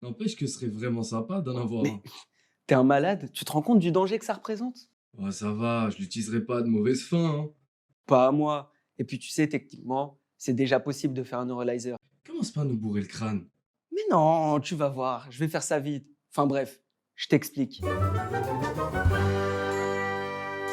N'empêche que ce serait vraiment sympa d'en avoir Mais un. t'es un malade, tu te rends compte du danger que ça représente? Oh, ça va, je l'utiliserai pas à de mauvaise fin, hein. Pas à moi. Et puis tu sais, techniquement, c'est déjà possible de faire un neuralizer. Commence pas à nous bourrer le crâne. Mais non, tu vas voir, je vais faire ça vite. Enfin bref, je t'explique.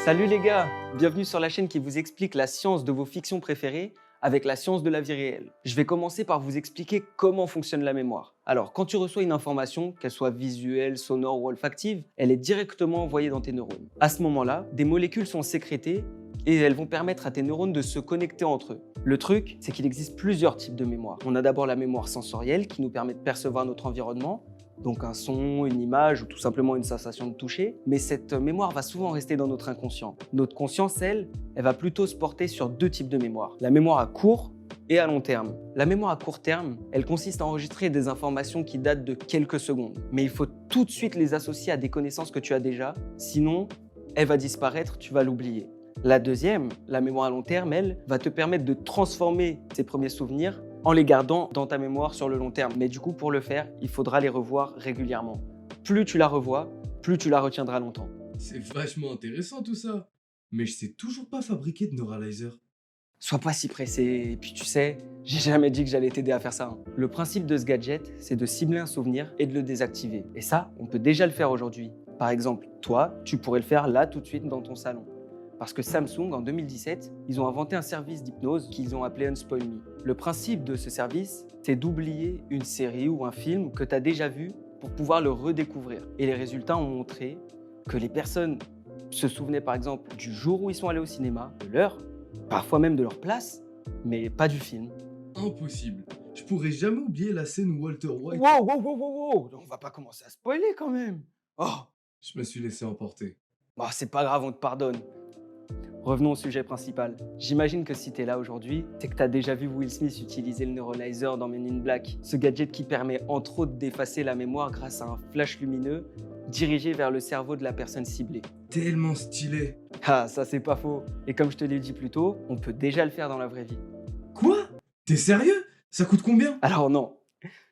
Salut les gars, bienvenue sur la chaîne qui vous explique la science de vos fictions préférées avec la science de la vie réelle. Je vais commencer par vous expliquer comment fonctionne la mémoire. Alors, quand tu reçois une information, qu'elle soit visuelle, sonore ou olfactive, elle est directement envoyée dans tes neurones. À ce moment-là, des molécules sont sécrétées et elles vont permettre à tes neurones de se connecter entre eux. Le truc, c'est qu'il existe plusieurs types de mémoire. On a d'abord la mémoire sensorielle qui nous permet de percevoir notre environnement, donc un son, une image ou tout simplement une sensation de toucher. Mais cette mémoire va souvent rester dans notre inconscient. Notre conscience, elle va plutôt se porter sur deux types de mémoire. La mémoire à court et à long terme. La mémoire à court terme, elle consiste à enregistrer des informations qui datent de quelques secondes. Mais il faut tout de suite les associer à des connaissances que tu as déjà, sinon elle va disparaître, tu vas l'oublier. La deuxième, la mémoire à long terme, elle, va te permettre de transformer ces premiers souvenirs en les gardant dans ta mémoire sur le long terme. Mais du coup, pour le faire, il faudra les revoir régulièrement. Plus tu la revois, plus tu la retiendras longtemps. C'est vachement intéressant tout ça. Mais je sais toujours pas fabriquer de neuralizer. Sois pas si pressé, et puis tu sais, j'ai jamais dit que j'allais t'aider à faire ça, hein. Le principe de ce gadget, c'est de cibler un souvenir et de le désactiver. Et ça, on peut déjà le faire aujourd'hui. Par exemple, toi, tu pourrais le faire là tout de suite dans ton salon. Parce que Samsung, en 2017, ils ont inventé un service d'hypnose qu'ils ont appelé Unspoil Me. Le principe de ce service, c'est d'oublier une série ou un film que tu as déjà vu pour pouvoir le redécouvrir. Et les résultats ont montré que les personnes se souvenaient par exemple du jour où ils sont allés au cinéma, de l'heure, parfois même de leur place, mais pas du film. Impossible. Je pourrais jamais oublier la scène où Walter White. Wow, wow, wow, wow, wow, on va pas commencer à spoiler quand même. Oh, Je me suis laissé emporter. bah, c'est pas grave, on te pardonne. Revenons au sujet principal. J'imagine que si t'es là aujourd'hui, c'est que t'as déjà vu Will Smith utiliser le Neuralizer dans Men in Black, ce gadget qui permet entre autres d'effacer la mémoire grâce à un flash lumineux dirigé vers le cerveau de la personne ciblée. Tellement stylé. Ah, ça c'est pas faux. Et comme je te l'ai dit plus tôt, on peut déjà le faire dans la vraie vie. Quoi? T'es sérieux? Ça coûte combien? Alors non,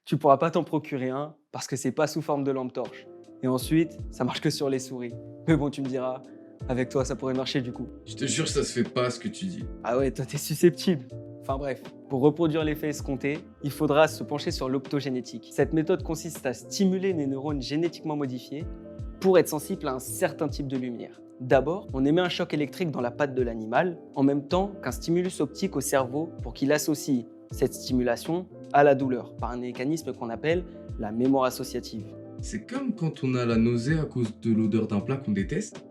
tu pourras pas t'en procurer un parce que c'est pas sous forme de lampe torche. Et ensuite, ça marche que sur les souris. Mais bon, tu me diras, avec toi ça pourrait marcher du coup. Je te jure, ça se fait pas ce que tu dis. Ah ouais, toi t'es susceptible. Enfin bref, pour reproduire l'effet escompté, il faudra se pencher sur l'optogénétique. Cette méthode consiste à stimuler les neurones génétiquement modifiés pour être sensibles à un certain type de lumière. D'abord, on émet un choc électrique dans la patte de l'animal, en même temps qu'un stimulus optique au cerveau pour qu'il associe cette stimulation à la douleur, par un mécanisme qu'on appelle la mémoire associative. C'est comme quand on a la nausée à cause de l'odeur d'un plat qu'on déteste.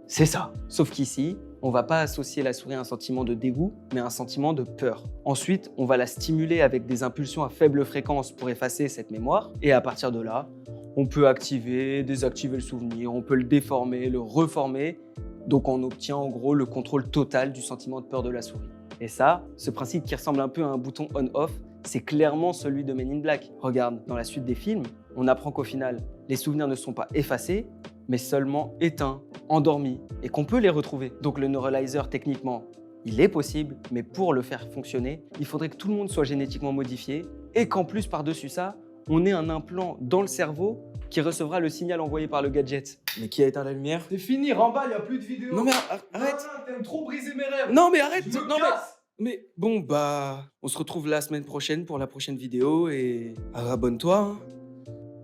C'est ça. Sauf qu'ici, on va pas associer la souris à un sentiment de dégoût, mais à un sentiment de peur. Ensuite, on va la stimuler avec des impulsions à faible fréquence pour effacer cette mémoire. Et à partir de là, on peut activer, désactiver le souvenir, on peut le déformer, le reformer. Donc on obtient en gros le contrôle total du sentiment de peur de la souris. Et ça, ce principe qui ressemble un peu à un bouton on-off, c'est clairement celui de Men in Black. Regarde, dans la suite des films, on apprend qu'au final, les souvenirs ne sont pas effacés, mais seulement éteints, endormis, et qu'on peut les retrouver. Donc le neuralizer, techniquement, il est possible, mais pour le faire fonctionner, il faudrait que tout le monde soit génétiquement modifié, et qu'en plus, par-dessus ça, on ait un implant dans le cerveau qui recevra le signal envoyé par le gadget. Mais qui a éteint la lumière? C'est fini, remballe, y a plus de vidéos. Non mais arrête! T'aimes trop briser mes rêves. Non mais arrête! Je me Non casse. mais bon bah, on se retrouve la semaine prochaine pour la prochaine vidéo et abonne-toi, hein.